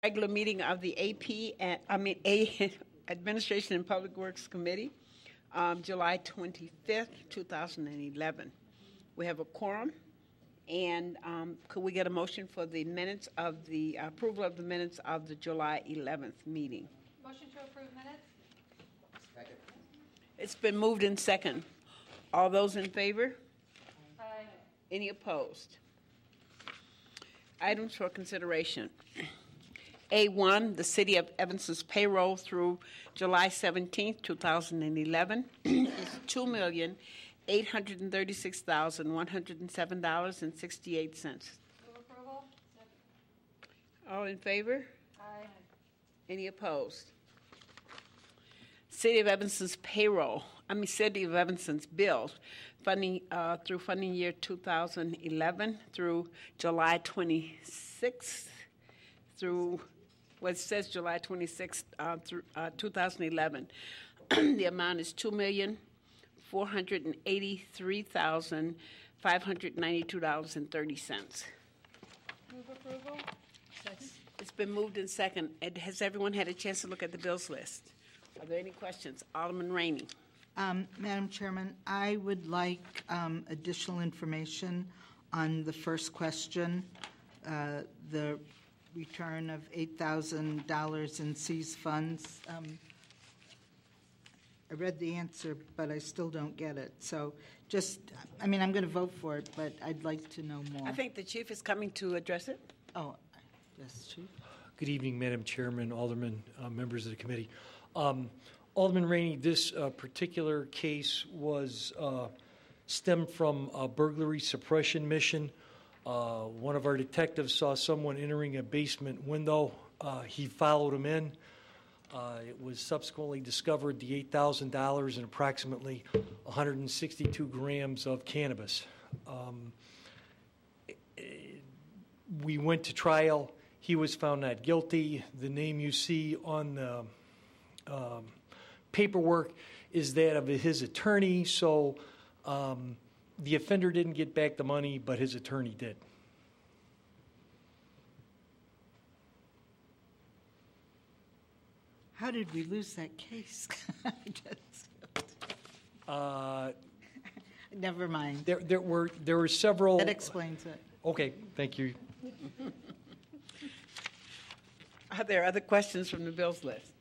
Regular meeting of the Administration and Public Works Committee, July 25th, 2011. We have a quorum, and could we get a motion for the minutes of the approval of the minutes of the July 11th meeting? Motion to approve minutes. Second. It's been moved in second. All those in favor? Aye. Any opposed? Items for consideration. A1, the City of Evanston's payroll through July 17, 2011 is $2,836,107.68. Move approval. All in favor? Aye. Any opposed? City of Evanston's City of Evanston's bills funding through funding year 2011 through July 26th through it says July 26th through 2011. The amount is $2,483,592.30. Move approval. Second. It's been moved in second. Has everyone had a chance to look at the bills list? Are there any questions? Alderman Rainey. Madam Chairman, I would like additional information on the first question, the return of $8,000 in seized funds. I read the answer, but I still don't get it. So I'm going to vote for it, but I'd like to know more. I think the chief is coming to address it. Oh, yes, Chief. Good evening, Madam Chairman, Alderman, members of the committee. Alderman Rainey, this particular case was stemmed from a burglary suppression mission. One of our detectives saw someone entering a basement window. He followed him in. It was subsequently discovered the $8,000 and approximately 162 grams of cannabis. We went to trial. He was found not guilty. The name you see on the paperwork is that of his attorney, so the offender didn't get back the money, but his attorney did. How did we lose that case? Never mind. There were several. That explains it. Okay, thank you. Are there other questions from the bills list?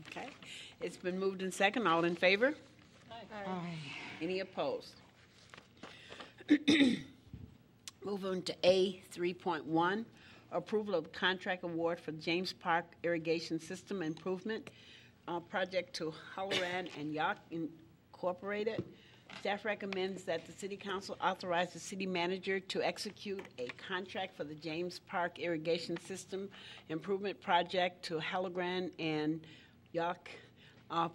Okay. It's been moved in second. All in favor? Aye. Any opposed? Move on to A 3.1, approval of contract award for James Park Irrigation System Improvement Project to Halloran and Yacht Incorporated. Staff recommends that the City Council authorize the City Manager to execute a contract for the James Park Irrigation System Improvement Project to Halloran and Yacht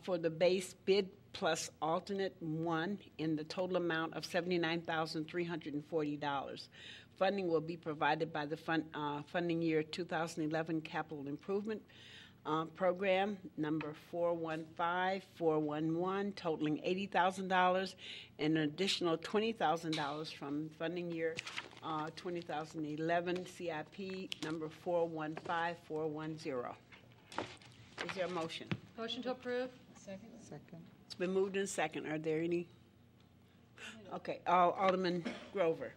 for the base bid plus alternate one in the total amount of $79,340. Funding will be provided by the funding year 2011 Capital Improvement Program number 415411, totaling $80,000, and an additional $20,000 from funding year 2011 CIP number 415410. Is there a motion? Motion to approve. Second. Second. It's been moved in second. Are there any? Okay, Alderman Grover.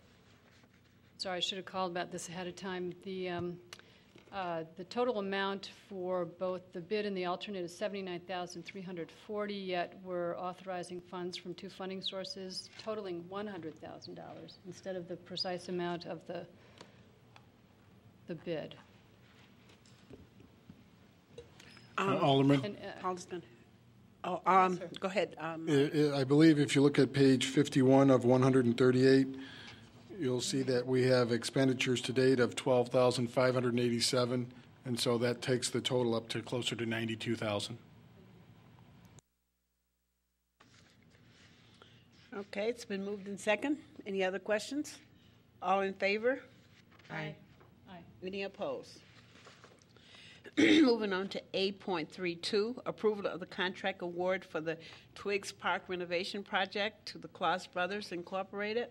Sorry, I should have called about this ahead of time. The total amount for both the bid and the alternate is $79,340, yet we're authorizing funds from two funding sources totaling $100,000 instead of the precise amount of the bid. Alderman, Go ahead. I believe if you look at page 51 of 138, you'll see that we have expenditures to date of $12,587, and so that takes the total up to closer to $92,000. Okay, it's been moved in second. Any other questions? All in favor? Aye. Aye. Any opposed? Moving on to A.32, approval of the contract award for the Twiggs Park renovation project to the Claus Brothers Incorporated.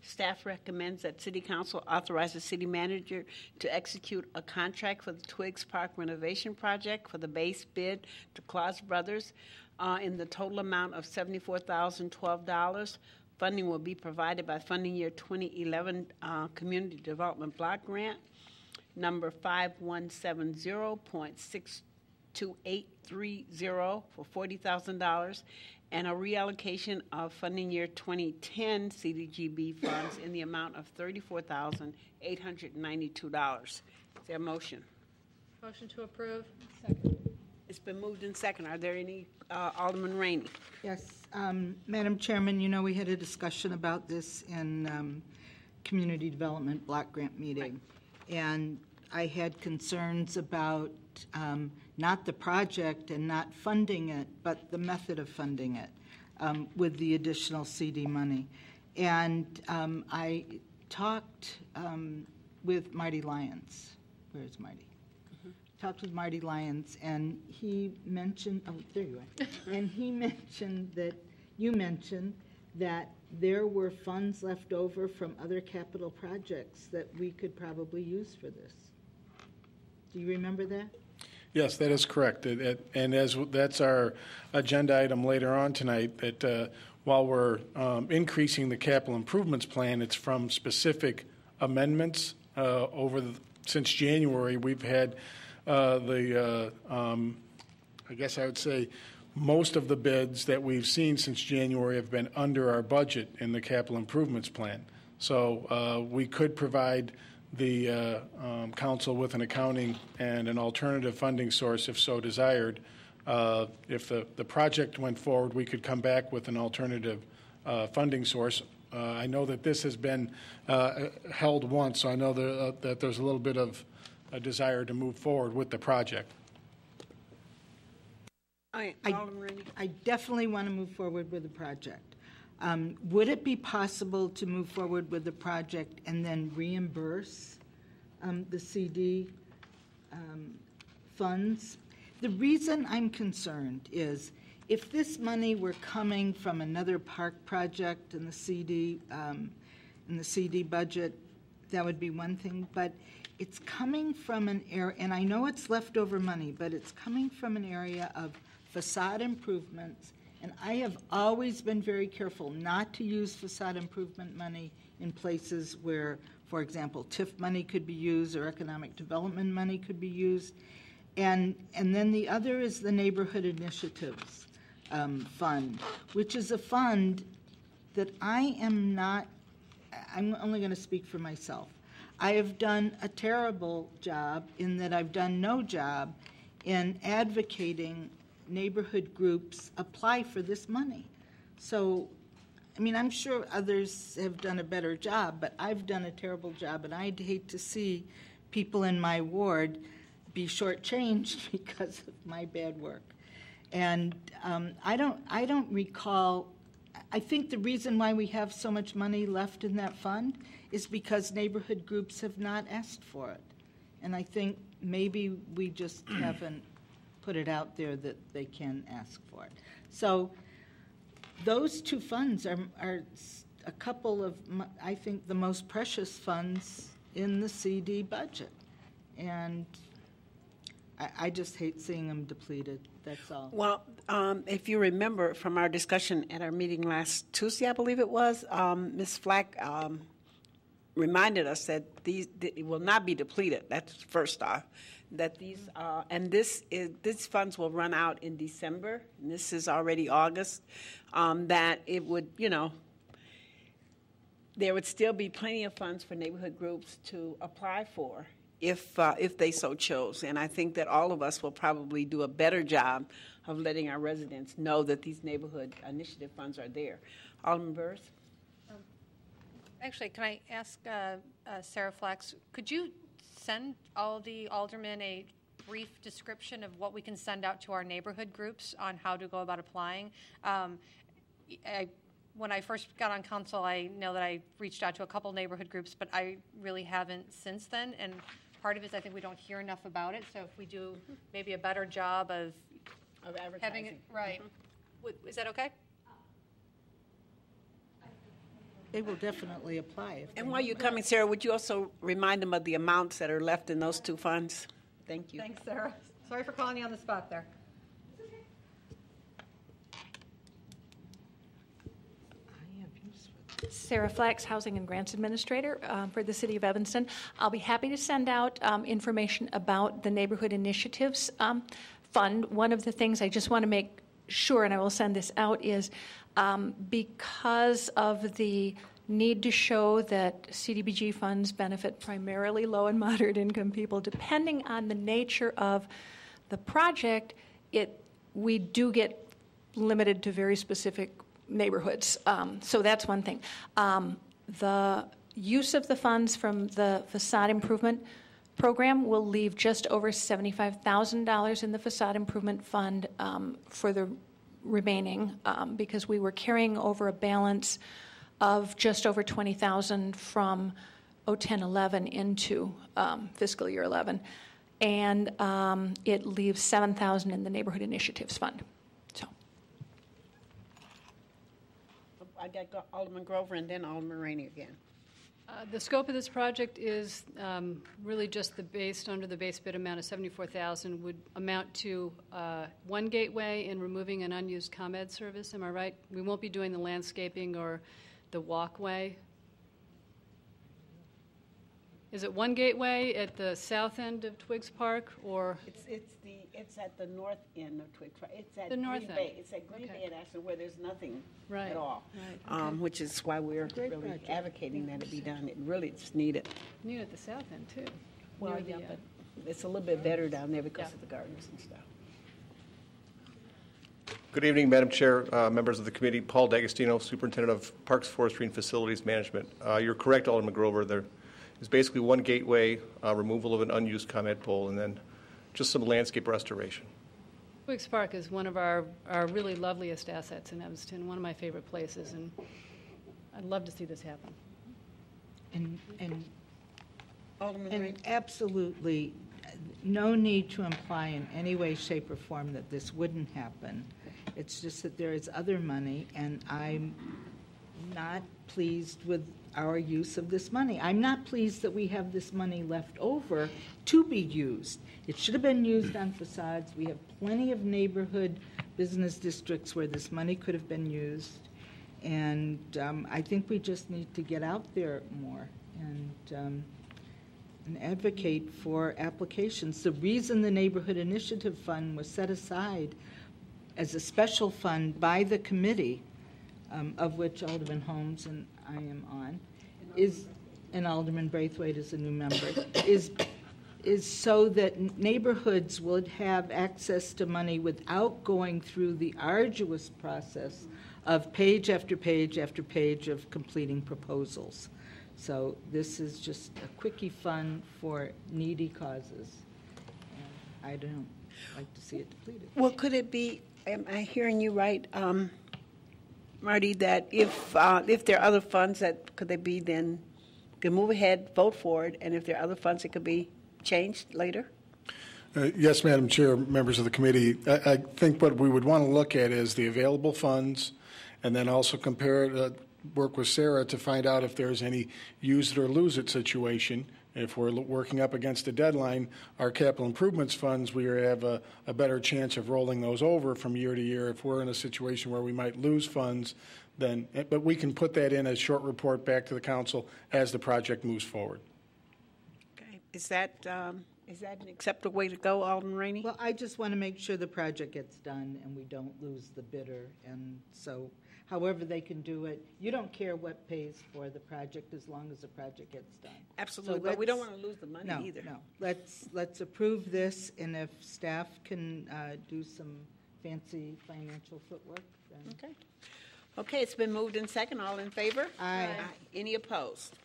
Staff recommends that City Council authorize the city manager to execute a contract for the Twiggs Park renovation project for the base bid to Claus Brothers in the total amount of $74,012. Funding will be provided by funding year 2011 Community Development Block Grant number 5170.62830 for $40,000, and a reallocation of funding year 2010 CDGB funds in the amount of $34,892. Is there a motion? Motion to approve. It's been moved in second. Are there any, Alderman Rainey? Yes, Madam Chairman, you know, we had a discussion about this in Community Development Block Grant meeting. And I had concerns about not the project and not funding it, but the method of funding it with the additional CD money. And I talked with Marty Lyons. Where's Marty? Talked with Marty Lyons, and he mentioned, oh, there you are. And he mentioned that, you mentioned that there were funds left over from other capital projects that we could probably use for this. Do you remember that? Yes, that is correct. And as that's our agenda item later on tonight, that while we're increasing the capital improvements plan, it's from specific amendments. Since January, we've had I guess I would say most of the bids that we've seen since January have been under our budget in the capital improvements plan. So we could provide the council with an accounting and an alternative funding source if so desired. If the project went forward, we could come back with an alternative funding source. I know that this has been held once, so I know that there's a little bit of a desire to move forward with the project. I definitely want to move forward with the project. Would it be possible to move forward with the project and then reimburse the CD funds? The reason I'm concerned is if this money were coming from another park project in the CD budget, that would be one thing. But it's coming from an area, and I know it's leftover money, but it's coming from an area of facade improvements. And I have always been very careful not to use facade improvement money in places where, for example, TIF money could be used or economic development money could be used. And then the other is the Neighborhood Initiatives Fund, which is a fund that I'm only going to speak for myself. I have done a terrible job in that I've done no job in advocating neighborhood groups apply for this money. So, I mean, I'm sure others have done a better job, but I've done a terrible job, and I'd hate to see people in my ward be shortchanged because of my bad work. And I don't recall. I think the reason why we have so much money left in that fund is because neighborhood groups have not asked for it. And I think maybe we just haven't put it out there that they can ask for it. So those two funds are a couple of, I think, the most precious funds in the CD budget. And I just hate seeing them depleted, that's all. Well, if you remember from our discussion at our meeting last Tuesday, I believe it was, Ms. Flack reminded us that these will not be depleted. That's first off. That these these funds will run out in December. And this is already August. That it would, there would still be plenty of funds for neighborhood groups to apply for if they so chose. And I think that all of us will probably do a better job of letting our residents know that these neighborhood initiative funds are there. Alderman Burrs? Actually, can I ask Sarah Flax, could you send all the aldermen a brief description of what we can send out to our neighborhood groups on how to go about applying? When I first got on council, I know that I reached out to a couple neighborhood groups, but I really haven't since then. And part of it is I think we don't hear enough about it. So if we do maybe a better job of advertising. Having it, right. Is that okay? they will definitely apply. And while you're coming, Sarah, would you also remind them of the amounts that are left in those two funds? Thank you. Thanks, Sarah. Sorry for calling you on the spot there. Sarah Flax, Housing and Grants Administrator for the City of Evanston. I'll be happy to send out information about the Neighborhood Initiatives Fund. One of the things I just want to make sure, and I will send this out, is because of the need to show that CDBG funds benefit primarily low and moderate income people, depending on the nature of the project, we do get limited to very specific neighborhoods. So that's one thing. The use of the funds from the facade improvement program will leave just over $75,000 in the facade improvement fund for the remaining because we were carrying over a balance of just over $20,000 from 2010-11 into fiscal year 11. And it leaves $7,000 in the Neighborhood Initiatives Fund. So. I got Alderman Grover and then Alderman Rainey again. The scope of this project is really just under the base bid amount of $74,000 would amount to one gateway and removing an unused ComEd service. Am I right? We won't be doing the landscaping or the walkway. Is it one gateway at the south end of Twiggs Park, or? It's at the north end of Twiggs Park. It's at The north Green end. Bay. It's at Green Bay at Ashland where there's nothing Right. at all. Right, okay. Which is why we're really project. advocating that it be done. It really is needed. Near at the south end, too. Well, Near the, yeah, but it's a little bit better down there because Yeah. of the gardens and stuff. Good evening, Madam Chair, members of the committee. Paul D'Agostino, Superintendent of Parks, Forestry, and Facilities Management. You're correct, Alderman Grover. There is basically one gateway, removal of an unused ComEd pole, and then just some landscape restoration. Twiggs Park is one of our really loveliest assets in Evanston, one of my favorite places, and I'd love to see this happen. Alderman Rainey. And absolutely no need to imply in any way, shape, or form that this wouldn't happen. It's just that there is other money, and I'm not pleased with our use of this money. I'm not pleased that we have this money left over to be used. It should have been used on facades. We have plenty of neighborhood business districts where this money could have been used. And I think we just need to get out there more and advocate for applications. The reason the Neighborhood Initiative Fund was set aside as a special fund by the committee, of which Alderman Holmes and I am on, and Alderman Braithwaite is a new member, is so that neighborhoods would have access to money without going through the arduous process of page after page after page of completing proposals. So this is just a quickie fund for needy causes. And I don't like to see it depleted. Well, could it be, am I hearing you right, Marty, that if there are other funds that could they be then, could move ahead, vote for it, and if there are other funds that could be changed later? Yes, Madam Chair, members of the committee. I think what we would want to look at is the available funds and then also compare it, work with Sarah to find out if there's any use it or lose it situation. If we're working up against a deadline, our capital improvements funds, we have a better chance of rolling those over from year to year. If we're in a situation where we might lose funds, then, but we can put that in a short report back to the council as the project moves forward. Okay. Is that an acceptable way to go, Alderman Rainey? Well, I just want to make sure the project gets done and we don't lose the bidder. And so however they can do it, you don't care what pays for the project as long as the project gets done. Absolutely, So but we don't let's- want to lose the money No, either. no. Let's approve this, and if staff can do some fancy financial footwork, then. Okay. Okay, it's been moved in second. All in favor? Aye. Any opposed?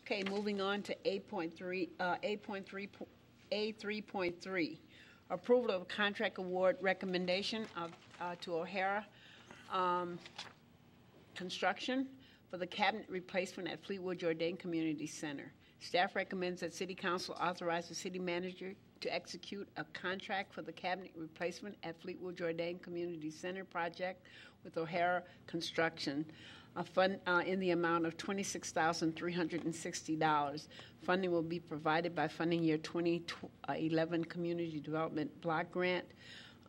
Okay, moving on to A3.3, approval of contract award recommendation to O'Hara Construction for the cabinet replacement at Fleetwood Jourdain Community Center. Staff recommends that City Council authorize the city manager to execute a contract for the cabinet replacement at Fleetwood Jourdain Community Center project with O'Hara Construction in the amount of $26,360. Funding will be provided by funding year 2011 Community Development Block Grant,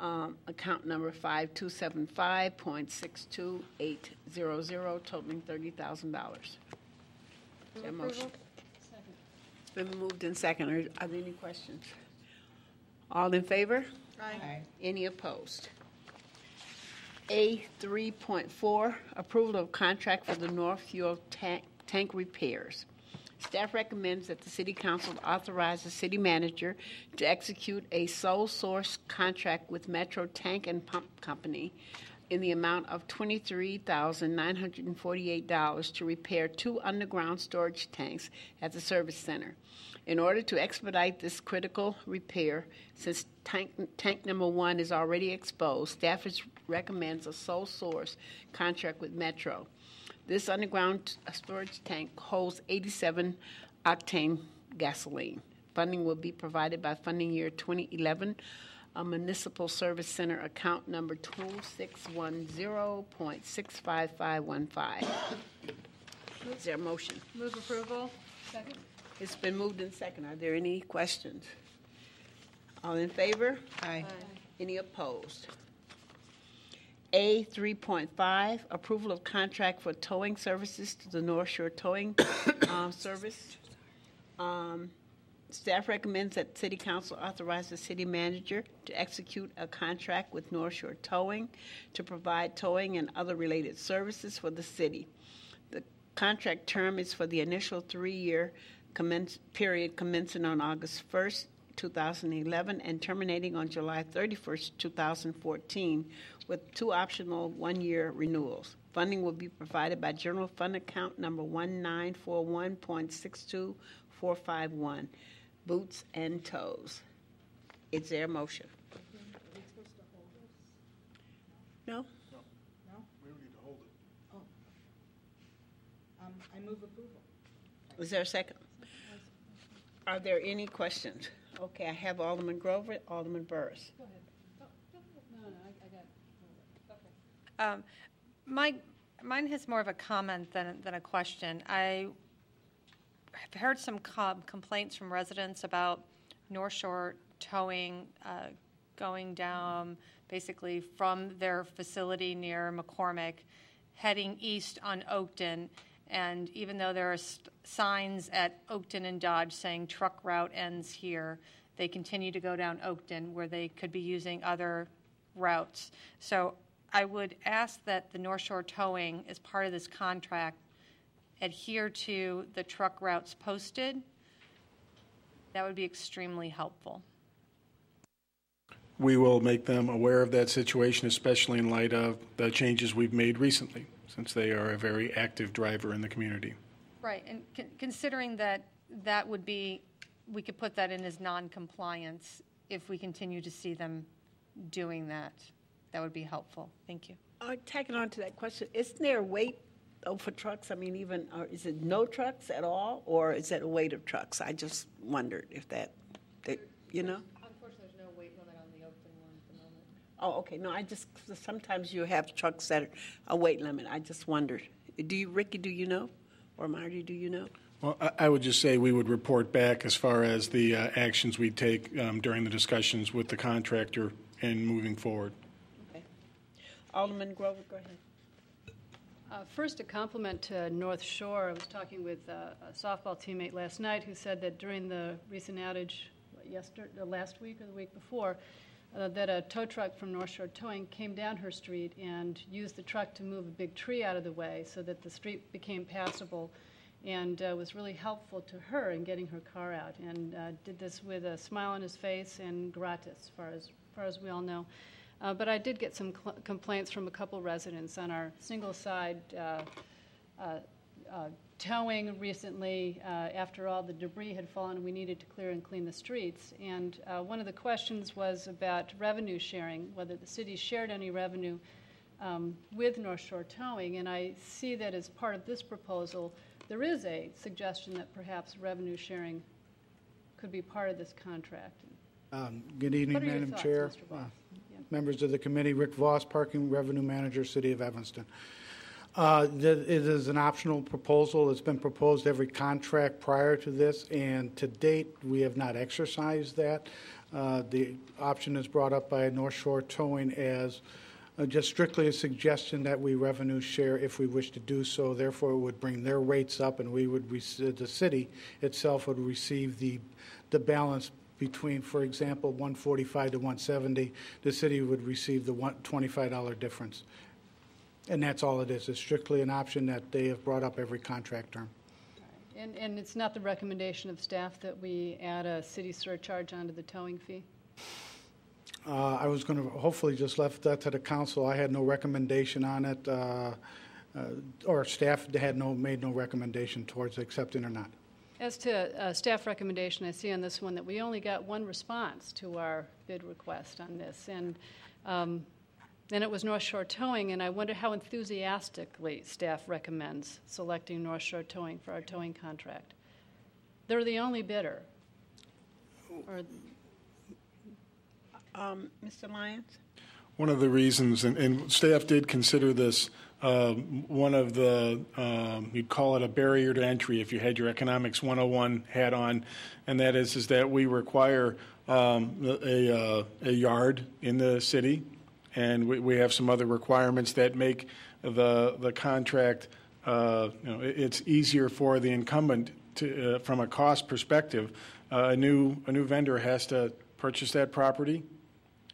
account number 5275.62800, totaling $30,000. Is there a motion? It's been moved and seconded. Are there any questions? All in favor? Aye. Any opposed? A 3.4, approval of contract for the North Fuel tank repairs. Staff recommends that the City Council authorize the city manager to execute a sole source contract with Metro Tank and Pump Company in the amount of $23,948 to repair 2 underground storage tanks at the service center. In order to expedite this critical repair, since tank number 1 is already exposed, staff recommends a sole source contract with Metro. This underground storage tank holds 87 octane gasoline. Funding will be provided by funding year 2011, a municipal service center account number 2610.65515. Is there a motion? Move approval. Second. It's been moved and second. Are there any questions? All in favor? Aye. Any opposed? A 3.5, approval of contract for towing services to the North Shore Towing Service. Staff recommends that City Council authorize the city manager to execute a contract with North Shore Towing to provide towing and other related services for the city. The contract term is for the initial 3-year period commencing on August 1st, 2011 and terminating on July 31st, 2014, with 2 optional 1-year renewals. Funding will be provided by General Fund Account number 1941.62451, Boots and Tows. Is there a motion? No? I move approval. Is there a second? Are there any questions? Okay, I have Alderman Grover, Alderman Burris. Go ahead. No, I got it. Mine has more of a comment than a question. I have heard some complaints from residents about North Shore Towing going down basically from their facility near McCormick, heading east on Oakton. And even though there are signs at Oakton and Dodge saying truck route ends here, they continue to go down Oakton where they could be using other routes. So I would ask that the North Shore Towing, as part of this contract, adhere to the truck routes posted. That would be extremely helpful. We will make them aware of that situation, especially in light of the changes we've made recently, since they are a very active driver in the community. Right, and considering that would be, we could put that in as non-compliance if we continue to see them doing that. That would be helpful. Thank you. Tagging on to that question, isn't there a weight for trucks? I mean, even, or is it no trucks at all, or is it a weight of trucks? I just wondered if that you know? Unfortunately, there's no weight limit on the Oakton one at the moment. Oh, okay. No, sometimes you have trucks that are a weight limit. I just wondered. Ricky, do you know? Or Marty, do you know? Well, I would just say we would report back as far as the actions we take during the discussions with the contractor and moving forward. Okay. Alderman Grover, go ahead. First, a compliment to North Shore. I was talking with a softball teammate last night who said that during the recent outage last week or the week before, that a tow truck from North Shore Towing came down her street and used the truck to move a big tree out of the way so that the street became passable, and was really helpful to her in getting her car out, and did this with a smile on his face and gratis, as far as we all know. But I did get some complaints from a couple residents on our single-side towing recently. After all the debris had fallen, we needed to clear and clean the streets. And one of the questions was about revenue sharing, whether the city shared any revenue with North Shore Towing. And I see that as part of this proposal, there is a suggestion that perhaps revenue sharing could be part of this contract. Good evening, What are your Madam thoughts, Chair, Mr. Voss? members of the committee. Rick Voss, Parking Revenue Manager, City of Evanston. It is an optional proposal. It's been proposed every contract prior to this, and to date, we have not exercised that. The option is brought up by North Shore Towing as just strictly a suggestion that we revenue share if we wish to do so. Therefore, it would bring their rates up, and we would, the city itself would receive the balance between, for example, 145 to 170. The city would receive the $25 difference. And that's all it is. It's strictly an option that they have brought up every contract term. And it's not the recommendation of staff that we add a city surcharge onto the towing fee? I was going to hopefully just left that to the council. I had no recommendation on it, or staff had made no recommendation towards accepting or not. As to staff recommendation, I see on this one that we only got one response to our bid request on this. And it was North Shore Towing, and I wonder how enthusiastically staff recommends selecting North Shore Towing for our towing contract. They're the only bidder. Mr. Lyons? One of the reasons, and staff did consider this one of the, you'd call it a barrier to entry if you had your Economics 101 hat on, and that is that we require a yard in the city, and we have some other requirements that make the contract, it's easier for the incumbent to, from a cost perspective. A new vendor has to purchase that property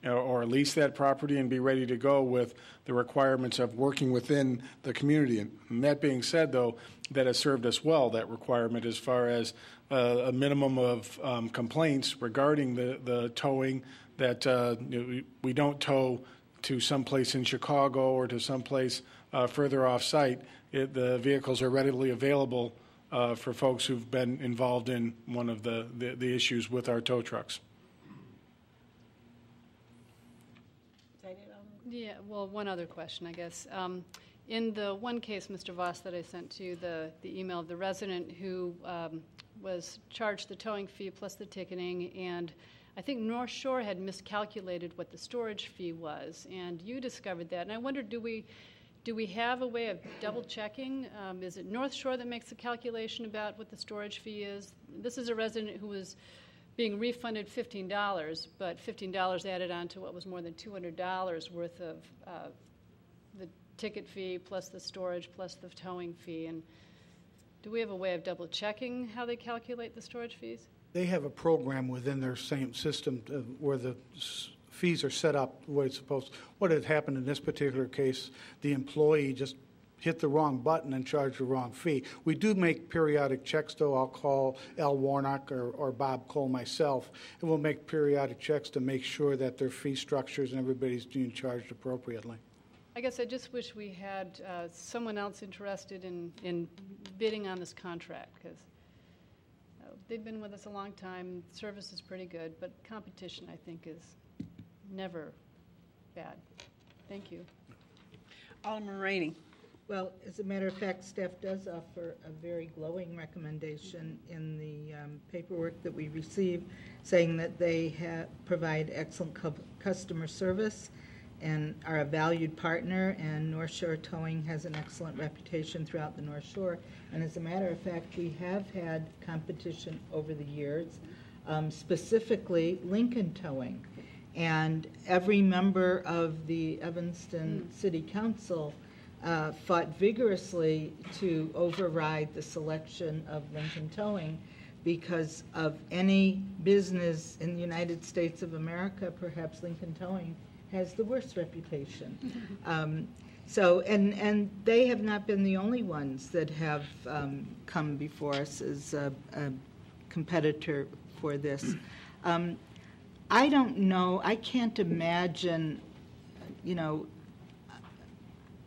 or lease that property and be ready to go with the requirements of working within the community. And that being said, though, that has served us well, that requirement, as far as a minimum of complaints regarding the towing, that we don't tow to someplace in Chicago or to someplace further off-site. The vehicles are readily available for folks who've been involved in one of the issues with our tow trucks. Yeah, well, one other question, I guess. In the one case, Mr. Voss, that I sent to you, the email of the resident who was charged the towing fee plus the ticketing, and I think North Shore had miscalculated what the storage fee was, and you discovered that. And I wondered, do we have a way of double checking? Is it North Shore that makes the calculation about what the storage fee is? This is a resident who was being refunded $15, but $15 added on to what was more than $200 worth of the ticket fee plus the storage plus the towing fee. And do we have a way of double checking how they calculate the storage fees? They have a program within their same system where the fees are set up the way it's supposed. What had happened in this particular case, the employee just hit the wrong button and charged the wrong fee. We do make periodic checks, though. I'll call Al Warnock or Bob Cole myself, and we'll make periodic checks to make sure that their fee structures and everybody's being charged appropriately. I guess I just wish we had someone else interested in bidding on this contract, because they've been with us a long time. Service is pretty good, but competition, I think, is never bad. Thank you. Alderman Rainey. Well, as a matter of fact, staff does offer a very glowing recommendation in the paperwork that we receive, saying that they provide excellent customer service and are a valued partner, and North Shore Towing has an excellent reputation throughout the North Shore. And as a matter of fact, we have had competition over the years, specifically Lincoln Towing. And every member of the Evanston City Council fought vigorously to override the selection of Lincoln Towing, because of any business in the United States of America, perhaps Lincoln Towing has the worst reputation. And they have not been the only ones that have come before us as a competitor for this. I don't know, I can't imagine,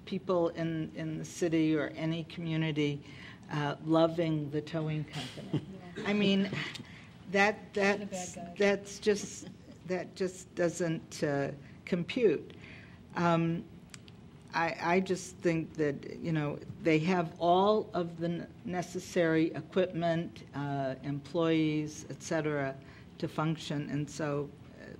people in the city or any community loving the towing company. I mean, that just doesn't compute. I just think that, they have all of the necessary equipment, employees, et cetera, to function, and so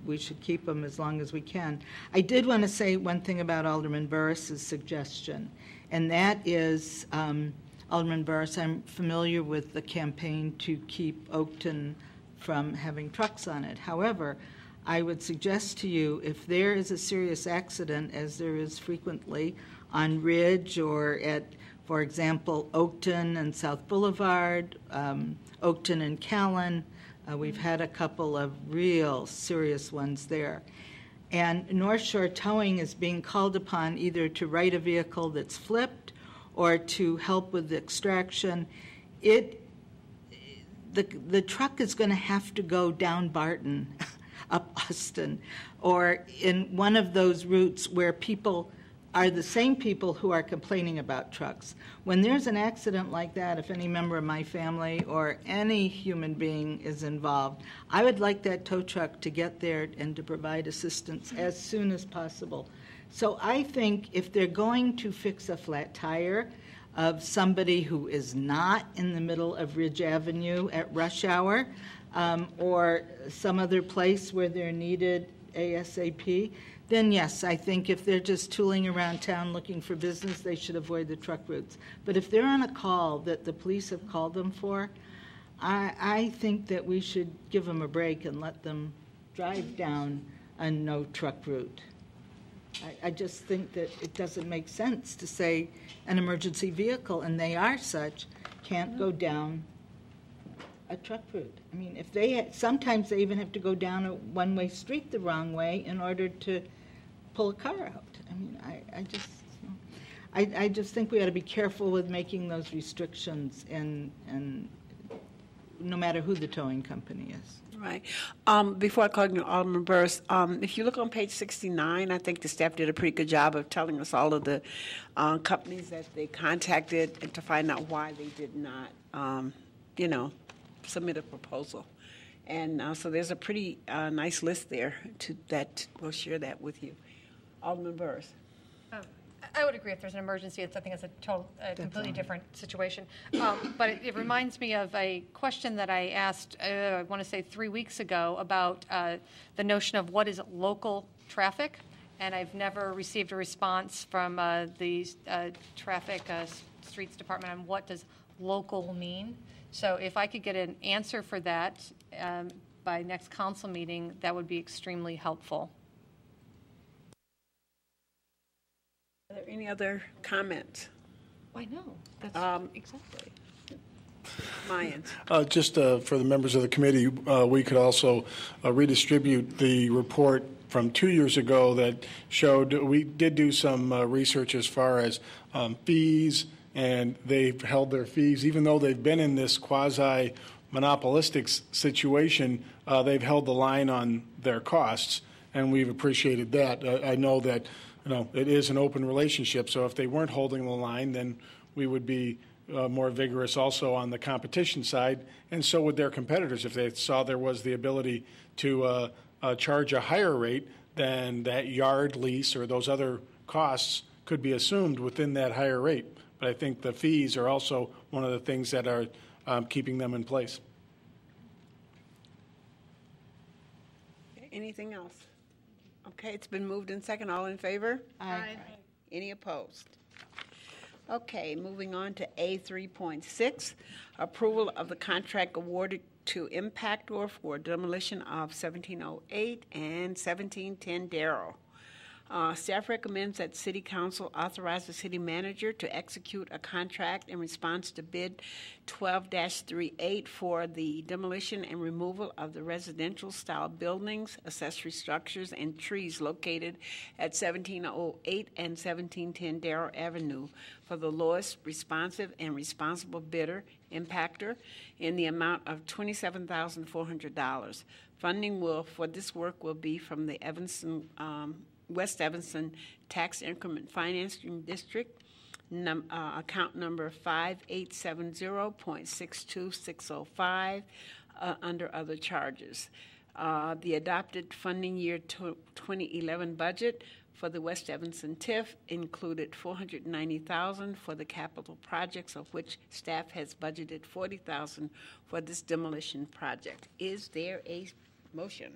we should keep them as long as we can. I did want to say one thing about Alderman Burris's suggestion, and that is, Alderman Burris, I'm familiar with the campaign to keep Oakton from having trucks on it. However, I would suggest to you, if there is a serious accident, as there is frequently on Ridge or at, for example, Oakton and South Boulevard, Oakton and Callan, we've had a couple of real serious ones there. And North Shore Towing is being called upon either to right a vehicle that's flipped or to help with the extraction. The truck is going to have to go down Barton, up Austin, or in one of those routes where people are the same people who are complaining about trucks. When there's an accident like that, if any member of my family or any human being is involved, I would like that tow truck to get there and to provide assistance as soon as possible. So I think if they're going to fix a flat tire of somebody who is not in the middle of Ridge Avenue at rush hour, or some other place where they're needed ASAP, then yes, I think if they're just tooling around town looking for business, they should avoid the truck routes. But if they're on a call that the police have called them for, I think that we should give them a break and let them drive down a no truck route. I just think that it doesn't make sense to say an emergency vehicle, and they are such, can't go down a truck route. I mean, if they sometimes they even have to go down a one-way street the wrong way in order to pull a car out. I mean, I just think we ought to be careful with making those restrictions, and no matter who the towing company is. Right. Before I call you Alderman Burris, if you look on page 69, I think the staff did a pretty good job of telling us all of the companies that they contacted and to find out why they did not, submit a proposal. And so there's a pretty nice list there that we'll share that with you. Alderman Burris. I would agree if there's an emergency, I think it's a completely different situation. But it reminds me of a question that I asked, I want to say 3 weeks ago, about the notion of what is local traffic. And I've never received a response from the traffic streets department on what does local mean. So if I could get an answer for that by next council meeting, that would be extremely helpful. Are there any other comments? I know, that's exactly. Mayans. Just for the members of the committee, we could also redistribute the report from 2 years ago that showed we did do some research as far as fees, and they've held their fees. Even though they've been in this quasi-monopolistic situation, they've held the line on their costs, and we've appreciated that. I know that it is an open relationship, so if they weren't holding the line, then we would be more vigorous also on the competition side, and so would their competitors. If they saw there was the ability to charge a higher rate, then that yard lease or those other costs could be assumed within that higher rate. But I think the fees are also one of the things that are keeping them in place. Anything else? Okay, it's been moved in second. All in favor? Aye. Any opposed? Okay, moving on to A3.6, approval of the contract awarded to Impactor for demolition of 1708 and 1710 Darrow. Staff recommends that City Council authorize the City Manager to execute a contract in response to bid 12-38 for the demolition and removal of the residential-style buildings, accessory structures, and trees located at 1708 and 1710 Darrow Avenue for the lowest responsive and responsible bidder, Impactor, in the amount of $27,400. Funding for this work will be from the Evanston West Evanston Tax Increment Financing District, account number 5870.62605, under other charges. The adopted funding year 2011 budget for the West Evanston TIF included $490,000 for the capital projects, of which staff has budgeted $40,000 for this demolition project. Is there a motion?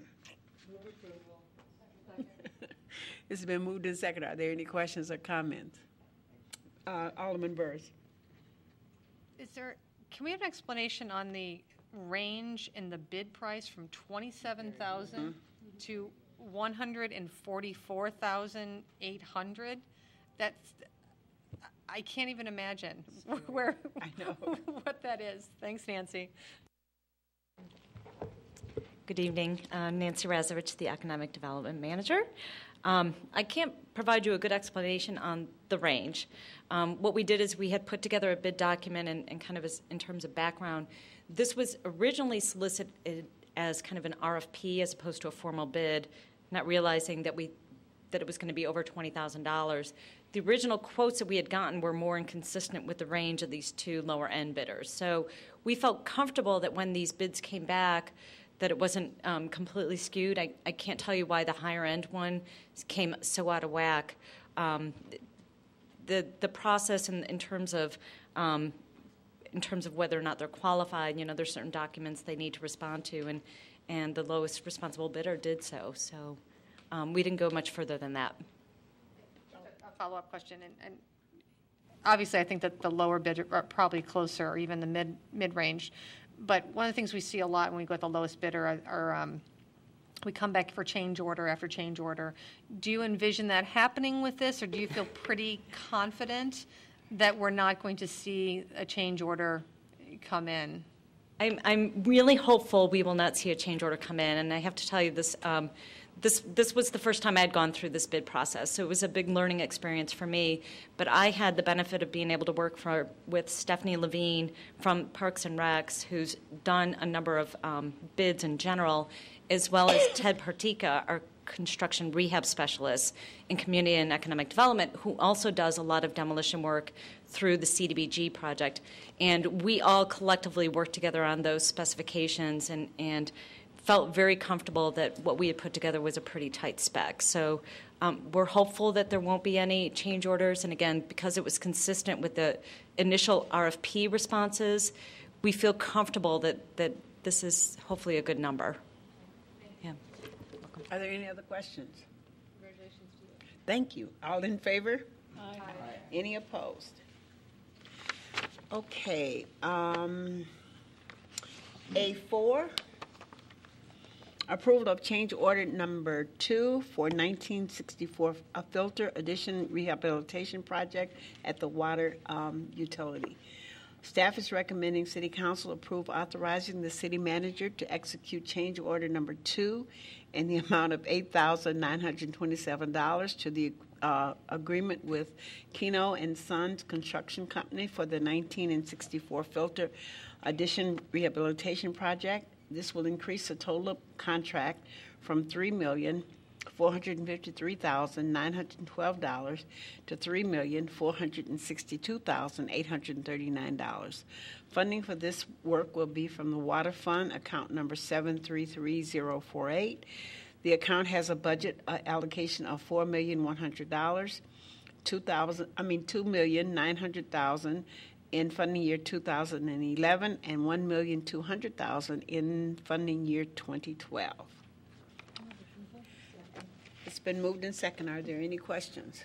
It's been moved and seconded. Are there any questions or comments? Alderman Burrs. Can we have an explanation on the range in the bid price from 27,000 to 144,800? I can't even imagine where, I know. what that is. Thanks, Nancy. Good evening. Nancy Razovich, the Economic Development Manager. I can't provide you a good explanation on the range. What we did is we had put together a bid document and kind of in terms of background. This was originally solicited as kind of an RFP as opposed to a formal bid, not realizing that it was going to be over $20,000. The original quotes that we had gotten were more inconsistent with the range of these two lower end bidders. So we felt comfortable that when these bids came back, that it wasn't completely skewed. I can't tell you why the higher end one came so out of whack. The process in terms of whether or not they're qualified, there's certain documents they need to respond to, and the lowest responsible bidder did so. So we didn't go much further than that. A follow-up question, and obviously I think that the lower bid are probably closer, or even the mid-range. But one of the things we see a lot when we go with the lowest bidder are we come back for change order after change order. Do you envision that happening with this, or do you feel pretty confident that we're not going to see a change order come in? I'm really hopeful we will not see a change order come in, and I have to tell you this. This was the first time I had gone through this bid process, so it was a big learning experience for me. But I had the benefit of being able to work with Stephanie Levine from Parks and Recs, who's done a number of bids in general, as well as Ted Partika, our construction rehab specialist in community and economic development, who also does a lot of demolition work through the CDBG project. And we all collectively worked together on those specifications and felt very comfortable that what we had put together was a pretty tight spec. So we're hopeful that there won't be any change orders. And again, because it was consistent with the initial RFP responses, we feel comfortable that this is hopefully a good number. Yeah. Are there any other questions? Congratulations to you. Thank you. All in favor? Aye. Any opposed? Okay. A4. Approval of change order number 2 for 1964 a filter addition rehabilitation project at the water utility. Staff is recommending City Council approve authorizing the city manager to execute change order number 2 in the amount of $8,927 to the agreement with Keno and Sons Construction Company for the 1964 filter addition rehabilitation project. This will increase the total contract from $3,453,912 to $3,462,839. Funding for this work will be from the Water Fund, account number 733048. The account has a budget allocation of $4,100,000, $2,900,000 in funding year 2011 and $1,200,000 in funding year 2012. It's been moved and seconded. Are there any questions?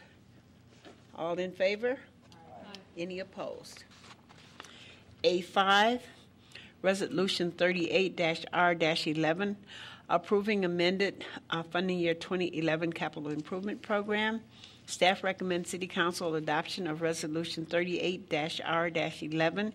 All in favor? Aye. Any opposed? A5, Resolution 38-R-11, approving amended funding year 2011 capital improvement program. Staff recommends City Council adoption of Resolution 38-R-11,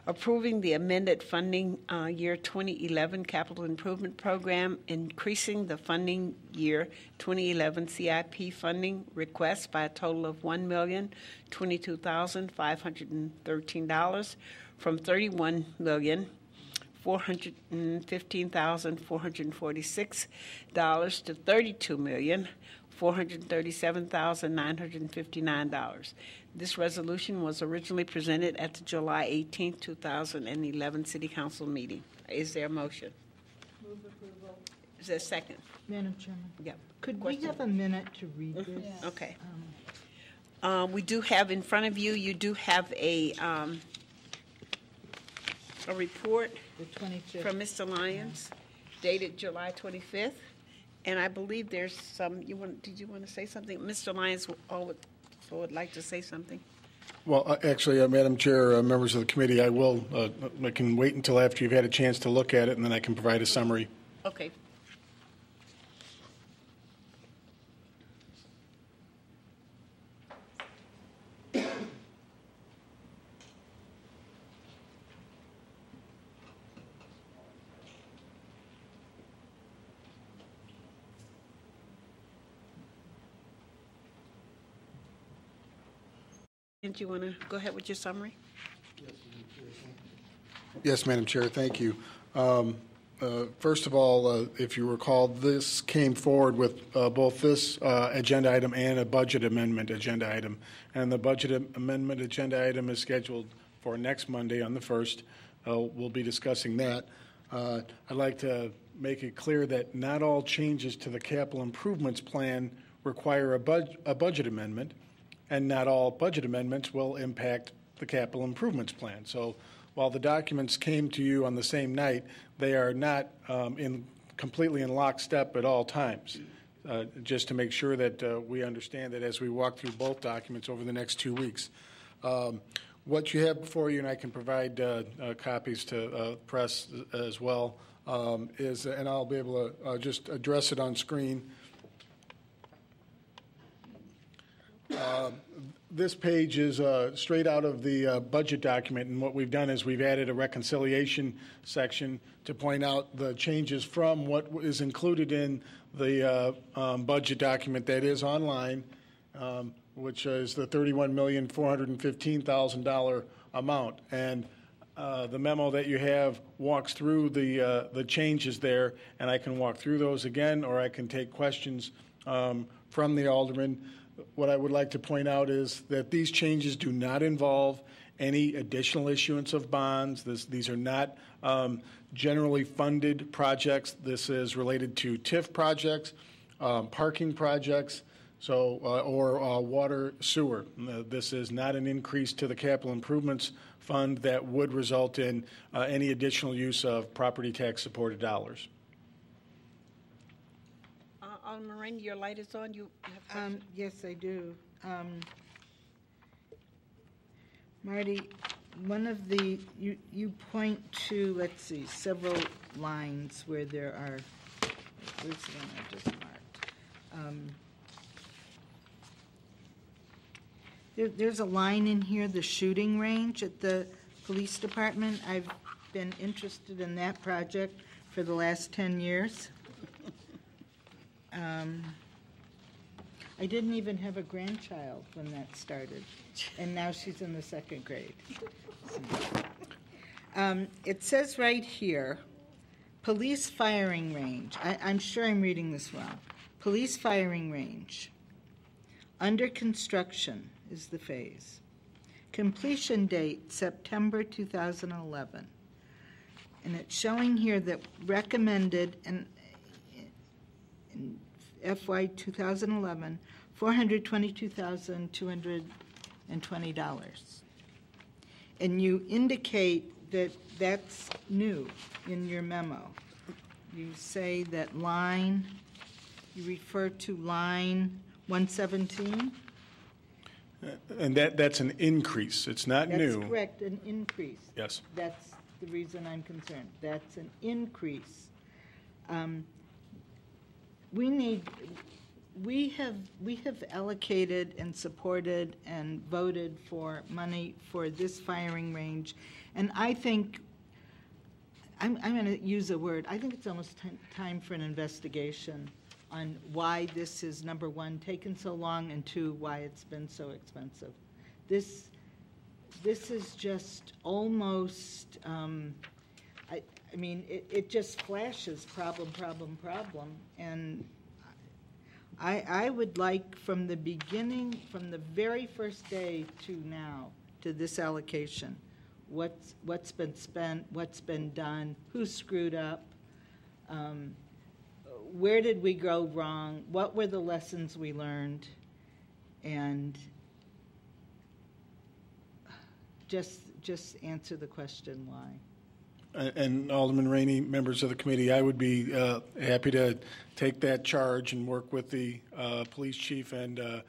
approving the amended funding year 2011 capital improvement program, increasing the funding year 2011 CIP funding request by a total of $1,022,513 from $31,415,446 to $32,437,959. This resolution was originally presented at the July 18, 2011 City Council meeting. Is there a motion? Move approval. Is there a second? Madam Chairman? Yeah. Could we have a minute to read this? Yeah. Okay. We do have in front of you, you do have a report The 25th. from Mr. Lyons dated July 25th. And I believe there's some, did you want to say something? Mr. Lyons would like to say something. Well, actually, Madam Chair, members of the committee, I can wait until after you've had a chance to look at it, and then I can provide a summary. Okay. And you want to go ahead with your summary? Yes, Madam Chair, thank you. First of all, if you recall, this came forward with both this agenda item and a budget amendment agenda item. And the budget amendment agenda item is scheduled for next Monday on the 1st. We'll be discussing that. I'd like to make it clear that not all changes to the capital improvements plan require a budget amendment, and not all budget amendments will impact the capital improvements plan. So while the documents came to you on the same night, they are not completely in lockstep at all times. Just to make sure that we understand that as we walk through both documents over the next 2 weeks. What you have before you, and I can provide copies to press as well, is, and I'll be able to just address it on screen. This page is straight out of the budget document, and what we've done is we've added a reconciliation section to point out the changes from what is included in the budget document that is online, which is the $31,415,000 amount. And the memo that you have walks through the changes there, and I can walk through those again, or I can take questions from the alderman. What I would like to point out is that these changes do not involve any additional issuance of bonds. These are not generally funded projects. This is related to TIF projects, parking projects, or water sewer. This is not an increase to the capital improvements fund that would result in any additional use of property tax supported dollars. Alderman Rainey, your light is on. You have questions? Yes, I do. Marty, one of the, you point to, let's see, several lines where there are, where's the one I just marked? There's a line in here, the shooting range at the police department. I've been interested in that project for the last 10 years. I didn't even have a grandchild when that started, and now she's in the 2nd grade. It says right here, police firing range. I'm sure I'm reading this wrong. Police firing range. Under construction is the phase. Completion date, September 2011. And it's showing here that recommended, and in FY 2011, $422,220. And you indicate that that's new in your memo. You say that line, you refer to line 117? And that's an increase. It's not new. That's correct, an increase. Yes. That's the reason I'm concerned. That's an increase. We have allocated and supported and voted for money for this firing range, and I think, I'm going to use a word, I think it's almost time for an investigation on why this is, number one, taken so long, and two, why it's been so expensive. This is just almost, I mean, it just flashes problem, and I would like from the beginning, from the very first day to now, to this allocation, what's been spent, what's been done, who screwed up, where did we go wrong, what were the lessons we learned, and just answer the question why. And Alderman Rainey, members of the committee, I would be happy to take that charge and work with the police chief and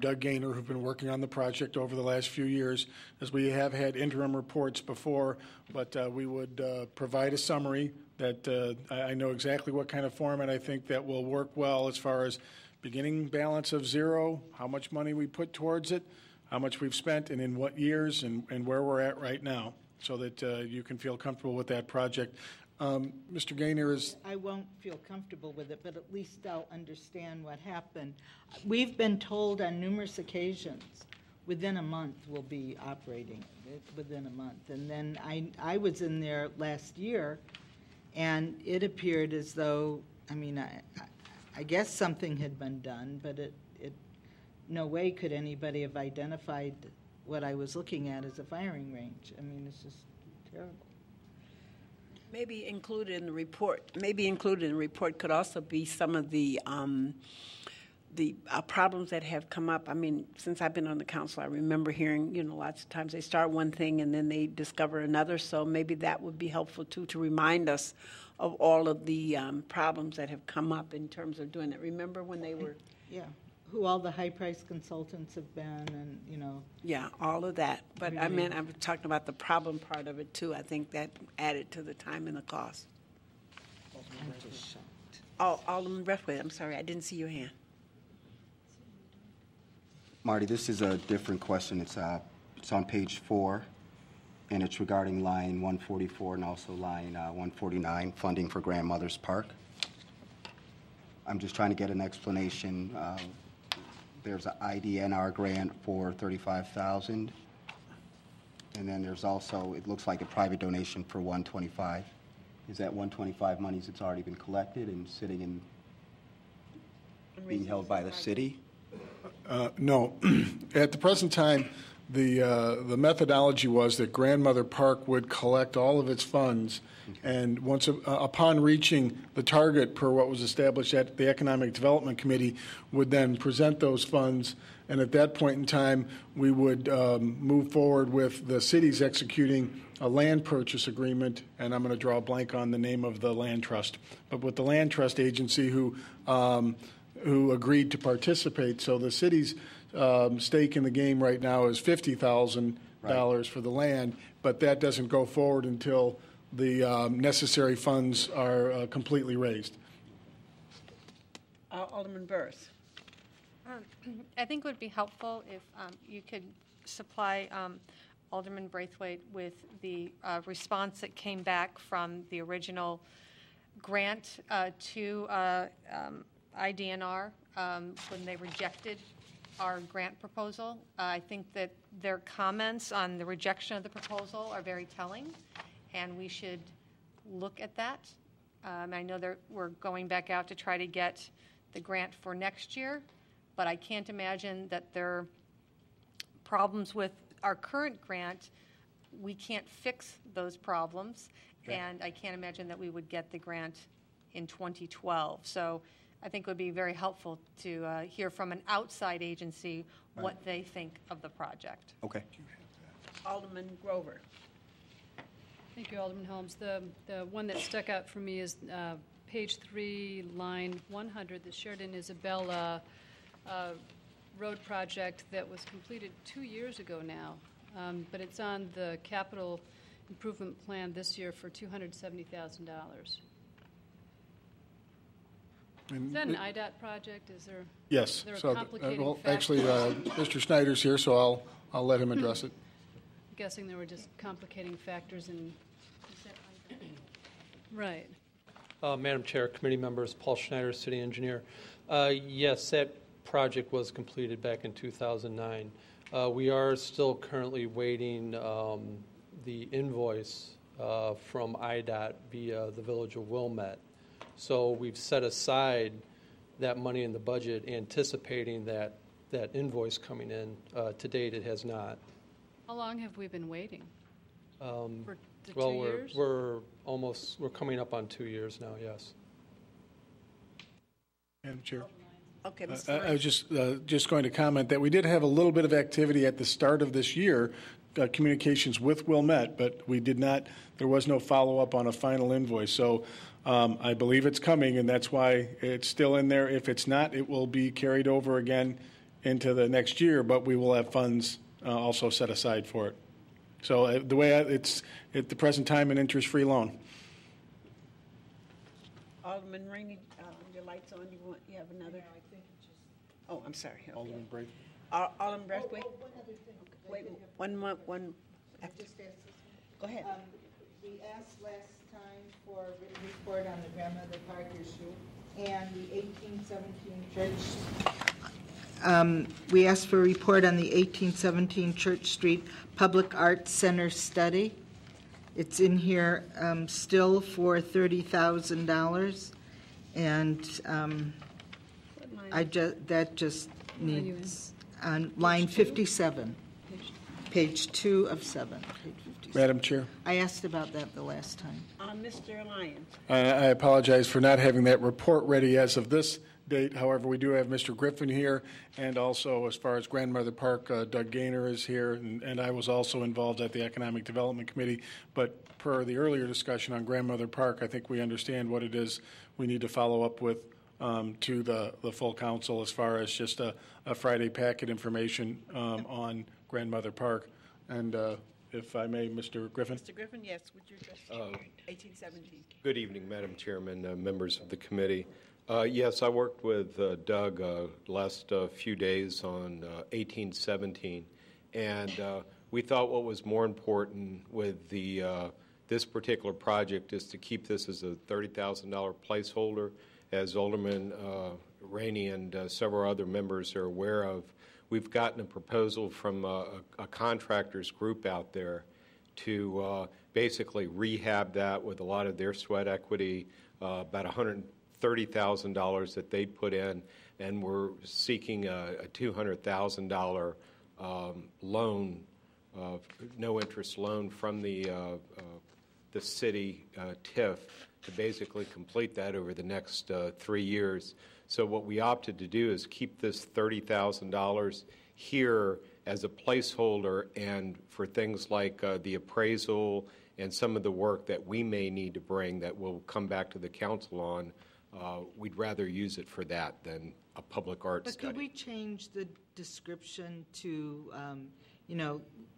Doug Gaynor, who've been working on the project over the last few years, as we have had interim reports before, but we would provide a summary that I know exactly what kind of format I think that will work well as far as beginning balance of zero, how much money we put towards it, how much we've spent, and in what years, and where we're at right now, so that you can feel comfortable with that project. Mr. Gaynor is... I won't feel comfortable with it, but at least I'll understand what happened. We've been told on numerous occasions, within a month we'll be operating, within a month. And then I was in there last year, and it appeared as though, I mean, I guess something had been done, but it no way could anybody have identified what I was looking at as a firing range. I mean, it's just terrible. Maybe included in the report. Maybe included in the report could also be some of the problems that have come up. I mean, since I've been on the council, I remember hearing, lots of times they start one thing and then they discover another. So maybe that would be helpful too, to remind us of all of the problems that have come up in terms of doing it. Remember when they were? Yeah, who all the high-priced consultants have been, and Yeah, all of that. But I mean, I'm talking about the problem part of it too. I think that added to the time and the cost. I'm just shocked. Oh, Alderman Breathwaite, I'm sorry, I didn't see your hand. Marty, this is a different question. It's on page 4, and it's regarding line 144 and also line 149, funding for Grandmother's Park. I'm just trying to get an explanation. There's an IDNR grant for $35,000, and then there's also, it looks like a private donation for $125,000. Is that $125,000 monies that's already been collected and sitting in, being held by the city? No. At the present time, the methodology was that Grandmother Park would collect all of its funds, and once upon reaching the target per what was established at the Economic Development Committee, would then present those funds, and at that point in time, we would move forward with the cities executing a land purchase agreement, and I'm going to draw a blank on the name of the land trust, but with the land trust agency who agreed to participate. So the city's stake in the game right now is $50,000 for the land, but that doesn't go forward until the necessary funds are completely raised. Alderman Burris. I think it would be helpful if you could supply Alderman Braithwaite with the response that came back from the original grant to IDNR when they rejected our grant proposal. I think that their comments on the rejection of the proposal are very telling, and we should look at that. I know that we're going back out to try to get the grant for next year, but I can't imagine that there are problems with our current grant. We can't fix those problems, and I can't imagine that we would get the grant in 2012. So I think it would be very helpful to hear from an outside agency what they think of the project. Okay. Alderman Grover. Thank you, Alderman Holmes. The one that stuck out for me is page 3, line 100, the Sheridan Isabella road project that was completed 2 years ago now, but it's on the capital improvement plan this year for $270,000. Is that an IDOT project? Is there? Yes. There So, complicating actually, Mr. Snyder's here, so I'll let him address it. I'm guessing there were just complicating factors in. Right. Madam Chair, committee members, Paul Schneider, city engineer. Yes, that project was completed back in 2009. We are still currently waiting the invoice from IDOT via the village of Wilmette. So we've set aside that money in the budget anticipating that invoice coming in. To date, it has not. How long have we been waiting? For the well, 2 years? we're coming up on 2 years now, yes. Madam Chair. Okay, Mr. I was just going to comment that we did have a little bit of activity at the start of this year, communications with Wilmette, but we did not, there was no follow-up on a final invoice. So I believe it's coming, and that's why it's still in there. If it's not, it will be carried over again into the next year, but we will have funds also set aside for it. So the way it's at the present time an interest-free loan. Alderman Rainey, your light's on. You have another? Oh, I'm sorry. Okay. Alderman Braithwaite. Alderman Braithwaite? Wait, one more, one. Go ahead. We asked last time for a written report on the grandmother park issue and the 1817 church. We asked for a report on the 1817 Church Street Public Arts Center study. It's in here still for $30,000, and that just needs on line 57, page 2 of 7. Page 57. Madam Chair. I asked about that the last time. Mr. Lyons. I apologize for not having that report ready as of this date. However, we do have Mr. Griffin here, and also as far as Grandmother Park, Doug Gaynor is here, and I was also involved at the Economic Development Committee. But per the earlier discussion on Grandmother Park, I think we understand what it is we need to follow up with to the full council as far as just a Friday packet information on Grandmother Park. And if I may, Mr. Griffin. Mr. Griffin, yes, would you address 1817? Good evening, Madam Chairman, members of the committee. Yes, I worked with Doug last few days on 1817, and we thought what was more important with the this particular project is to keep this as a $30,000 placeholder. As Alderman Rainey and several other members are aware of, we've gotten a proposal from a contractors group out there to basically rehab that with a lot of their sweat equity, about $130,000 that they put in, and we're seeking a $200,000 loan, no interest loan from the city TIF to basically complete that over the next 3 years. So what we opted to do is keep this $30,000 here as a placeholder, and for things like the appraisal and some of the work that we may need to bring that we'll come back to the council on, we'd rather use it for that than a public art study. But could we change the description to,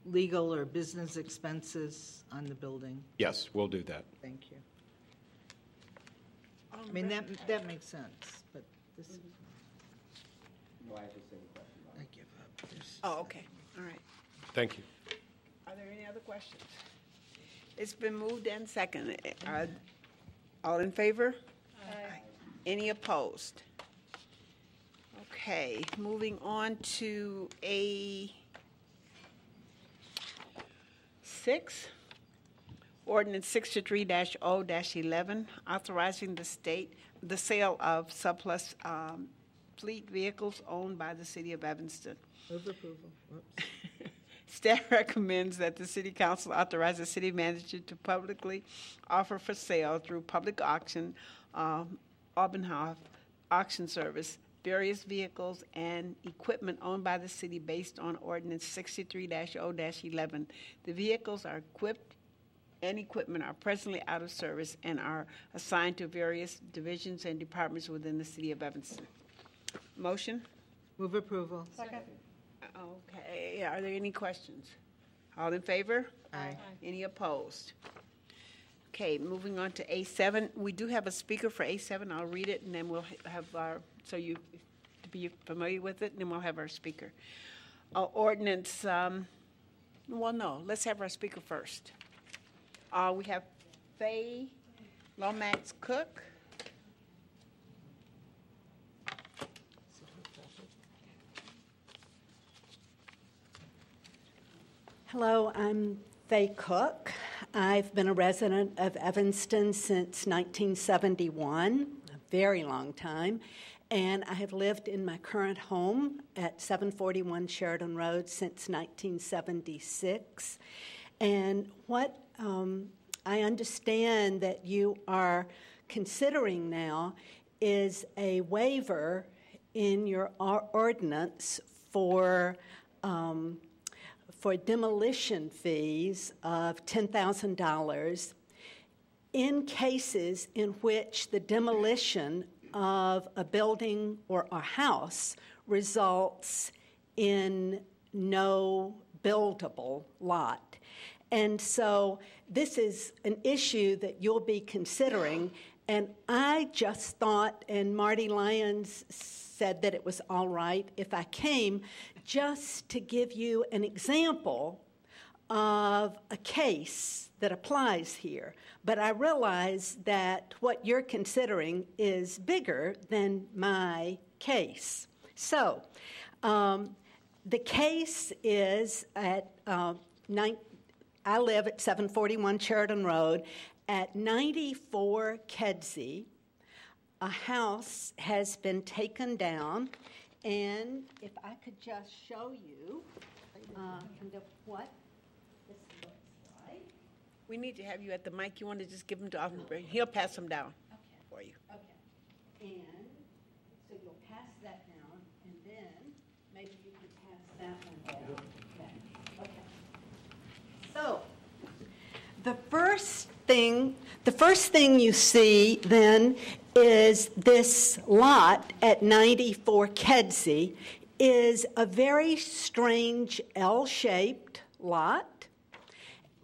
legal or business expenses on the building? Yes, we'll do that. Thank you. I mean, that makes sense, but this. No, I have the same question. I give up. Oh, okay, all right. Thank you. Are there any other questions? It's been moved and seconded. All in favor? Aye. Any opposed? Okay, moving on to A6, Ordinance 63-0-11, authorizing the sale of surplus fleet vehicles owned by the city of Evanston. Move approval. Whoops. Staff recommends that the city council authorize the city manager to publicly offer for sale through public auction, Aubenhoff Auction Service, various vehicles and equipment owned by the city based on Ordinance 63-0-11. The vehicles are equipped and equipment are presently out of service and are assigned to various divisions and departments within the city of Evanston. Motion? Move approval. Second. Okay, are there any questions? All in favor? Aye. Any opposed? Okay, moving on to A7. We do have a speaker for A7. I'll read it, and then we'll have our, so you to be familiar with it, and then we'll have our speaker. Ordinance, well, no, let's have our speaker first. We have Faye Lomax Cook. Hello, I'm Faye Cook. I've been a resident of Evanston since 1971, a very long time, and I have lived in my current home at 741 Sheridan Road since 1976. And what I understand that you are considering now is a waiver in your ordinance for demolition fees of $10,000 in cases in which the demolition of a building or a house results in no buildable lot. And so this is an issue that you'll be considering, and I just thought, and Marty Lyons said that it was all right if I came, just to give you an example of a case that applies here. But I realize that what you're considering is bigger than my case. So the case is at, I live at 741 Sheridan Road. At 94 Kedzie, a house has been taken down, and if I could just show you what this looks like. We need to have you at the mic. You want to just give them to Alderman Brady? He'll pass them down for you. Okay. And so you'll pass that down, and then maybe you can pass that one down. Okay. So the first thing you see then is this lot at 94 Kedzie is a very strange L-shaped lot.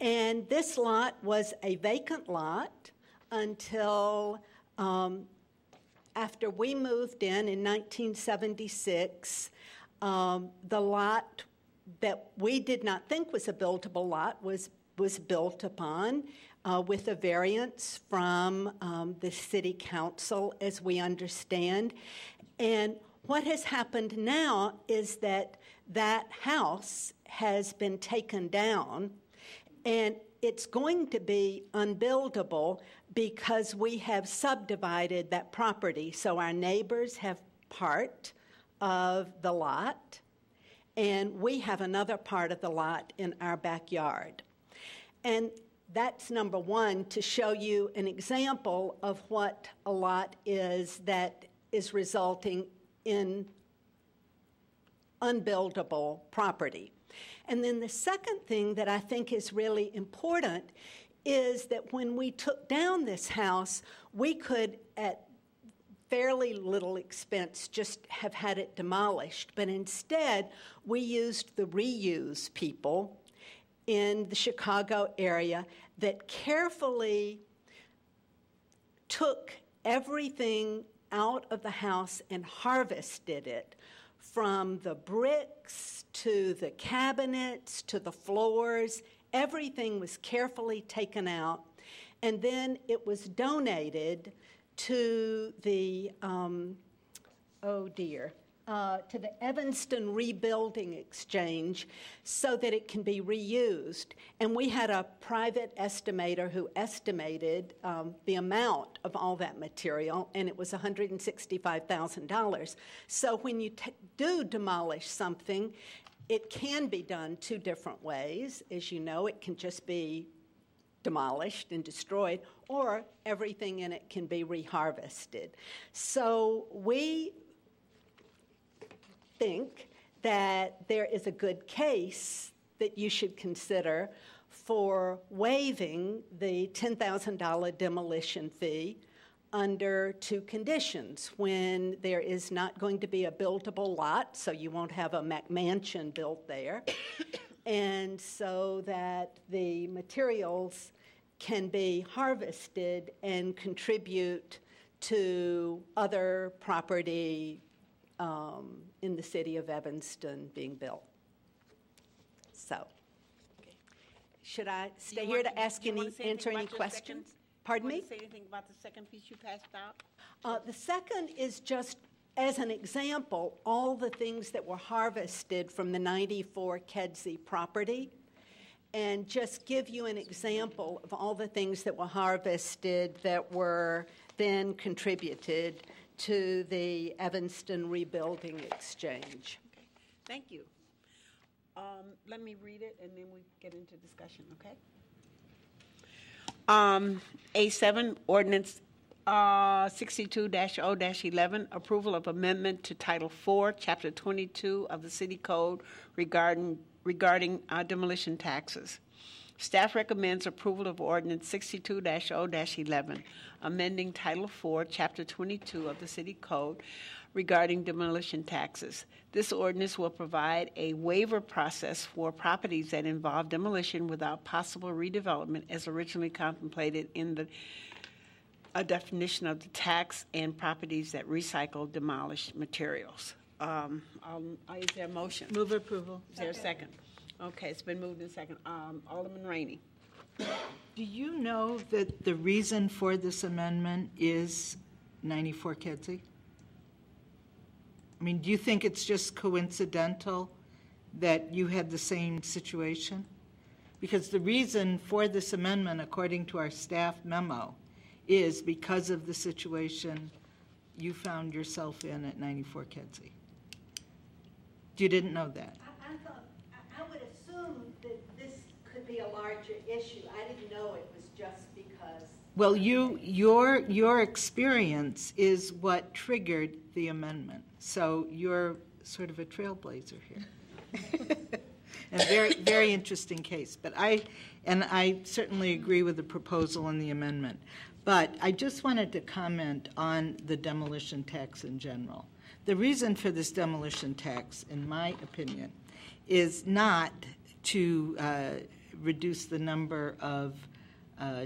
And this lot was a vacant lot until after we moved in 1976. The lot that we did not think was a buildable lot was built upon with a variance from the city council, as we understand. And what has happened now is that that house has been taken down, and it's going to be unbuildable because we have subdivided that property. So our neighbors have part of the lot, and we have another part of the lot in our backyard. And that's number one, to show you an example of what a lot is that is resulting in unbuildable property. And then the second thing that I think is really important is that when we took down this house, we could, at fairly little expense, just have had it demolished. But instead, we used the reuse people in the Chicago area that carefully took everything out of the house and harvested it, from the bricks to the cabinets to the floors. Everything was carefully taken out, and then it was donated to the to the Evanston Rebuilding Exchange so that it can be reused. And we had a private estimator who estimated the amount of all that material, and it was $165,000. So when you do demolish something, it can be done two different ways. As you know, it can just be demolished and destroyed, or everything in it can be reharvested. So we think that there is a good case that you should consider for waiving the $10,000 demolition fee under two conditions: when there is not going to be a buildable lot, so you won't have a McMansion built there, and so that the materials can be harvested and contribute to other property in the city of Evanston being built. So, should I stay here to answer any questions? Pardon me? Do you want to say anything about the second piece you passed out? The second is just, as an example, all the things that were harvested from the 94 Kedzie property, and just give you an example of all the things that were harvested that were then contributed to the Evanston Rebuilding Exchange. Okay. Thank you. Let me read it, and then we get into discussion, okay? A7, ordinance 62-0-11, approval of amendment to Title 4, Chapter 22 of the City Code regarding demolition taxes. Staff recommends approval of ordinance 62-0-11, amending Title 4, Chapter 22 of the City Code regarding demolition taxes. This ordinance will provide a waiver process for properties that involve demolition without possible redevelopment as originally contemplated in a definition of the tax and properties that recycle demolished materials. Is there a motion? Move approval. Is there a second? Okay, it's been moved and second. Alderman Rainey. Do you know that the reason for this amendment is 94 Kedzie? I mean, do you think it's just coincidental that you had the same situation? Because the reason for this amendment, according to our staff memo, is because of the situation you found yourself in at 94 Kedzie. You didn't know that? I would assume that this could be a larger issue. I didn't know it was just because. Well, your experience is what triggered the amendment. So you're sort of a trailblazer here. A very, very interesting case. But I certainly agree with the proposal and the amendment. But I just wanted to comment on the demolition tax in general. The reason for this demolition tax, in my opinion, is not to reduce the number of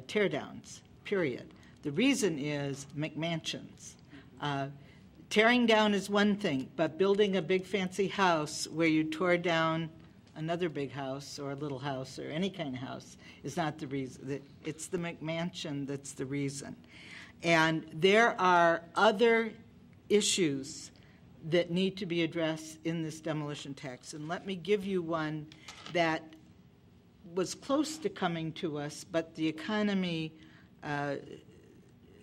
tear-downs, period. The reason is McMansions. Tearing down is one thing, but building a big fancy house where you tore down another big house or a little house or any kind of house is not the reason. It's the McMansion that's the reason. And there are other issues that need to be addressed in this demolition tax. And let me give you one that was close to coming to us, but the economy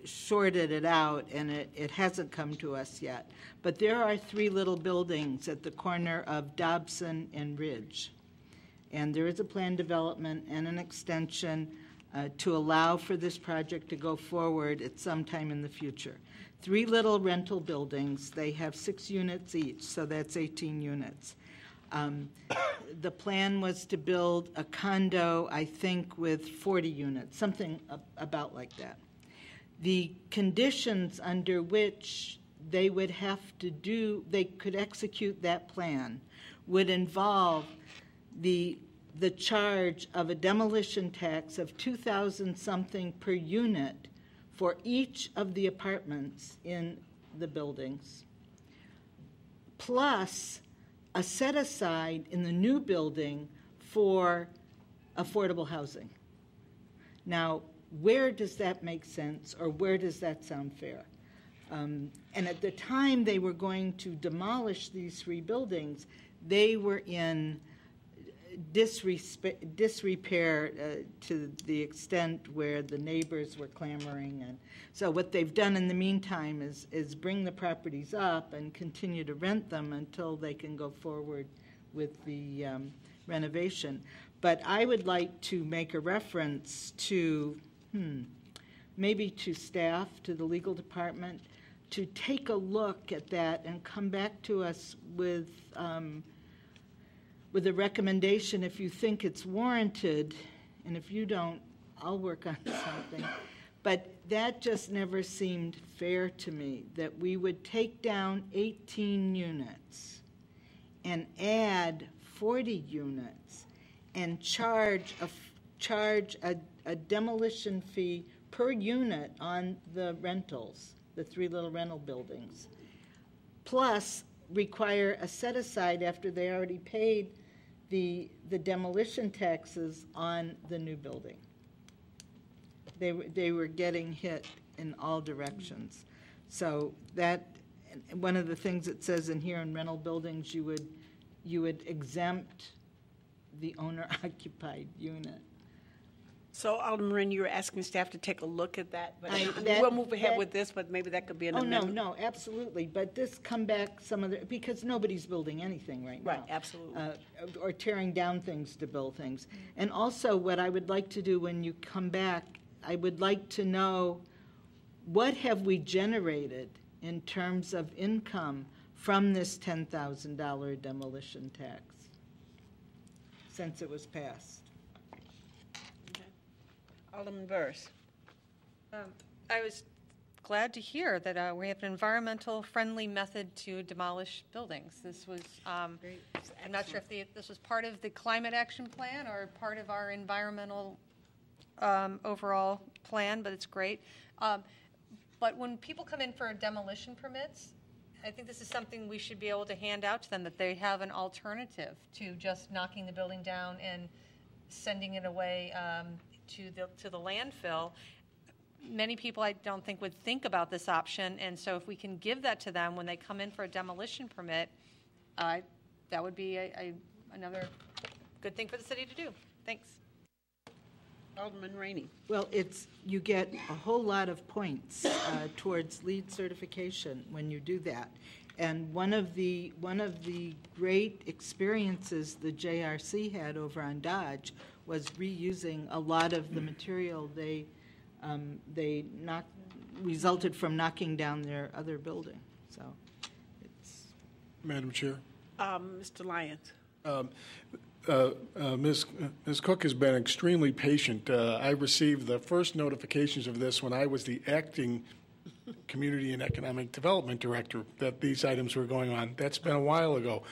shorted it out, and it hasn't come to us yet. But there are 3 little buildings at the corner of Dobson and Ridge. And there is a planned development and an extension to allow for this project to go forward at some time in the future. 3 little rental buildings. They have 6 units each, so that's 18 units. The plan was to build a condo, I think, with 40 units, something about like that. The conditions under which they would have to they could execute that plan would involve the charge of a demolition tax of $2,000 something per unit for each of the apartments in the buildings, plus a set aside in the new building for affordable housing. Now, where does that make sense, or where does that sound fair? And at the time they were going to demolish these 3 buildings, they were in disrepair to the extent where the neighbors were clamoring. And so what they've done in the meantime is bring the properties up and continue to rent them until they can go forward with the renovation. But I would like to make a reference to maybe to staff, to the legal department, to take a look at that and come back to us with a recommendation if you think it's warranted, and if you don't, I'll work on something. But that just never seemed fair to me, that we would take down 18 units and add 40 units and charge a demolition fee per unit on the rentals, the 3 little rental buildings, plus require a set-aside after they already paid the demolition taxes on the new building. They were getting hit in all directions. So that, one of the things it says in here in rental buildings, you would exempt the owner-occupied unit. So, Alderman Wren, you were asking staff to take a look at that, but that- we'll move ahead with this, but maybe that could be an Oh, amendment. no, absolutely, but this come back some other, because nobody's building anything right now. Right, absolutely. Or tearing down things to build things. And also, what I would like to do when you come back, I would like to know what have we generated in terms of income from this $10,000 demolition tax since it was passed? Alderman Burrs. I was glad to hear that we have an environmental-friendly method to demolish buildings. This was, I'm not sure if this was part of the climate action plan or part of our environmental overall plan, but it's great. But when people come in for demolition permits, I think this is something we should be able to hand out to them, that they have an alternative to just knocking the building down and sending it away to the landfill. Many people, I don't think, would think about this option, and so if we can give that to them when they come in for a demolition permit, that would be another good thing for the city to do. Thanks. Alderman Rainey. Well, you get a whole lot of points towards LEED certification when you do that. And one of the great experiences the JRC had over on Dodge was reusing a lot of the material they resulted from knocking down their other building. So it's. Madam Chair. Mr. Lyons. Ms. Cook has been extremely patient. I received the first notifications of this when I was the acting Community and Economic Development Director, that these items were going on. That's been a while ago.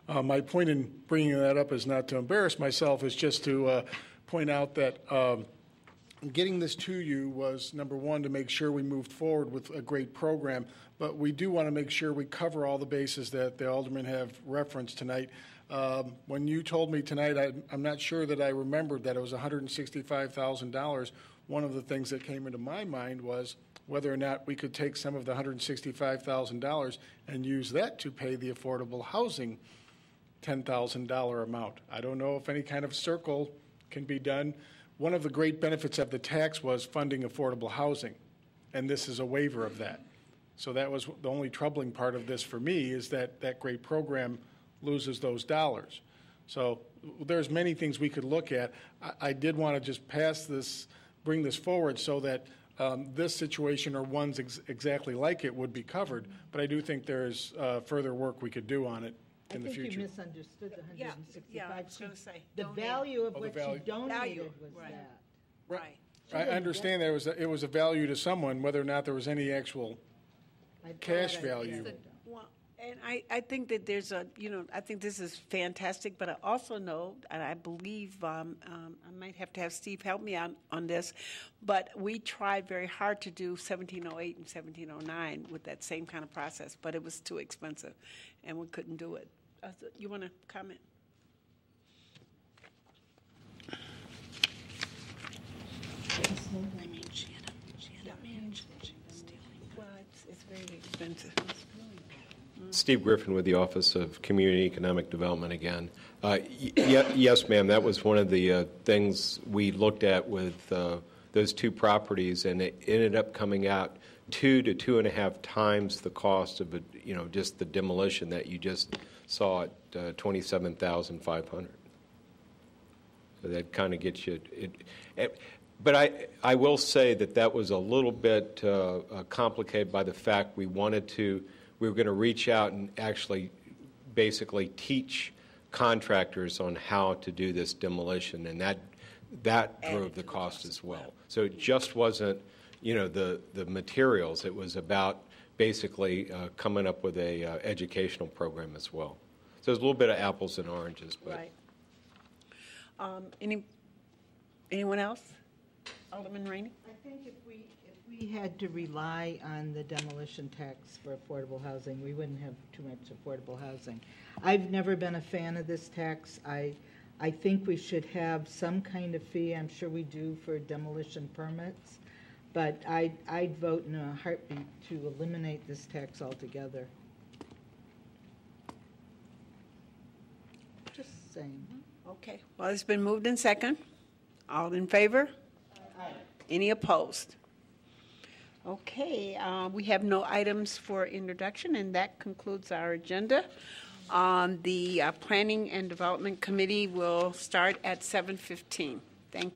My point in bringing that up is not to embarrass myself, is just to point out that getting this to you was, number one, to make sure we moved forward with a great program, but we do want to make sure we cover all the bases that the aldermen have referenced tonight. When you told me tonight, I'm not sure that I remembered that it was $165,000. One of the things that came into my mind was whether or not we could take some of the $165,000 and use that to pay the affordable housing $10,000 amount. I don't know if any kind of circle can be done. One of the great benefits of the tax was funding affordable housing, and this is a waiver of that. So that was the only troubling part of this for me, is that that great program loses those dollars. So there's many things we could look at. I did want to just bring this forward so that this situation or ones exactly like it would be covered, but I do think there's further work we could do on it in the future. I think you misunderstood the 165. Yeah, I was going to say. The value of what she donated was right. that. Right. I understand there it was a value to someone, whether or not there was any actual cash value. Well, and I think that there's I think this is fantastic, but I also know, and I believe, I might have to have Steve help me out on this, but we tried very hard to do 1708 and 1709 with that same kind of process, but it was too expensive, and we couldn't do it. You want to comment? I mean, she had a mansion. Well, it's very expensive. Steve Griffin with the Office of Community Economic Development again. Yes, ma'am, that was one of the things we looked at with those two properties, and it ended up coming out 2 to 2.5 times the cost of just the demolition that you just saw at $27,500. So that kind of gets you. But I will say that was a little bit complicated by the fact we were going to reach out and actually basically teach contractors on how to do this demolition, and that drove the cost as well. So it just wasn't, the materials. It was about basically coming up with a educational program as well. So there's a little bit of apples and oranges. But. Right. Anyone else? Alderman Rainey? I think if we had to rely on the demolition tax for affordable housing, we wouldn't have too much affordable housing. I've never been a fan of this tax. I think we should have some kind of fee. I'm sure we do for demolition permits, but I'd vote in a heartbeat to eliminate this tax altogether. Just saying. Okay. Well, it's been moved in second. All in favor? Aye. Any opposed? Okay, we have no items for introduction, and that concludes our agenda. The Planning and Development Committee will start at 7:15. Thank you.